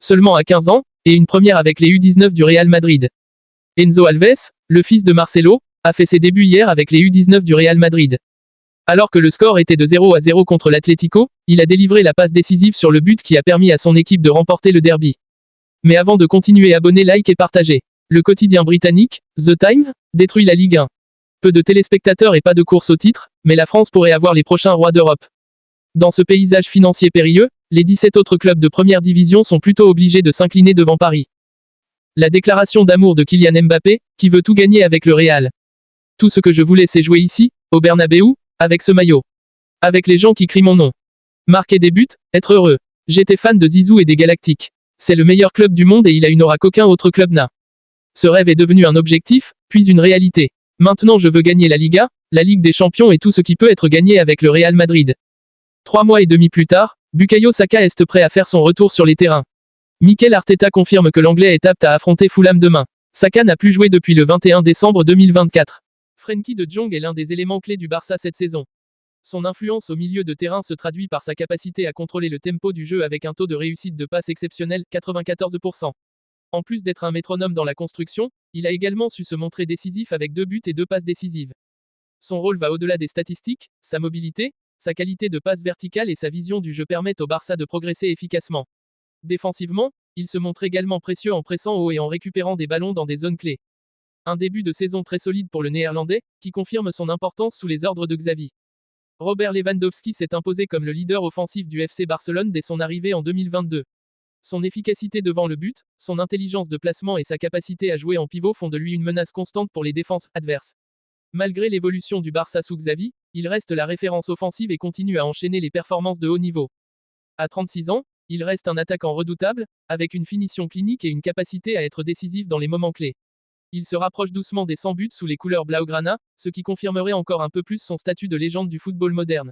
seulement à 15 ans, et une première avec les U19 du Real Madrid. Enzo Alves, le fils de Marcelo, a fait ses débuts hier avec les U19 du Real Madrid. Alors que le score était de 0-0 contre l'Atlético, il a délivré la passe décisive sur le but qui a permis à son équipe de remporter le derby. Mais avant de continuer, abonnez, like et partagez. Le quotidien britannique, The Times, détruit la Ligue 1. Peu de téléspectateurs et pas de course au titre, mais la France pourrait avoir les prochains rois d'Europe. Dans ce paysage financier périlleux, les 17 autres clubs de première division sont plutôt obligés de s'incliner devant Paris. La déclaration d'amour de Kylian Mbappé, qui veut tout gagner avec le Real. Tout ce que je voulais, c'est jouer ici, au Bernabéu, avec ce maillot. Avec les gens qui crient mon nom. Marquer des buts, être heureux. J'étais fan de Zizou et des Galactiques. C'est le meilleur club du monde et il a une aura qu'aucun autre club n'a. Ce rêve est devenu un objectif, puis une réalité. Maintenant je veux gagner la Liga, la Ligue des Champions et tout ce qui peut être gagné avec le Real Madrid. 3 mois et demi plus tard, Bukayo Saka est prêt à faire son retour sur les terrains. Mikel Arteta confirme que l'Anglais est apte à affronter Fulham demain. Saka n'a plus joué depuis le 21 décembre 2024. Frenkie de Jong est l'un des éléments clés du Barça cette saison. Son influence au milieu de terrain se traduit par sa capacité à contrôler le tempo du jeu avec un taux de réussite de passe exceptionnel, 94%. En plus d'être un métronome dans la construction, il a également su se montrer décisif avec 2 buts et 2 passes décisives. Son rôle va au-delà des statistiques, sa mobilité, sa qualité de passe verticale et sa vision du jeu permettent au Barça de progresser efficacement. Défensivement, il se montre également précieux en pressant haut et en récupérant des ballons dans des zones clés. Un début de saison très solide pour le Néerlandais, qui confirme son importance sous les ordres de Xavi. Robert Lewandowski s'est imposé comme le leader offensif du FC Barcelone dès son arrivée en 2022. Son efficacité devant le but, son intelligence de placement et sa capacité à jouer en pivot font de lui une menace constante pour les défenses adverses. Malgré l'évolution du Barça sous Xavi, il reste la référence offensive et continue à enchaîner les performances de haut niveau. À 36 ans, il reste un attaquant redoutable, avec une finition clinique et une capacité à être décisif dans les moments clés. Il se rapproche doucement des 100 buts sous les couleurs blaugrana, ce qui confirmerait encore un peu plus son statut de légende du football moderne.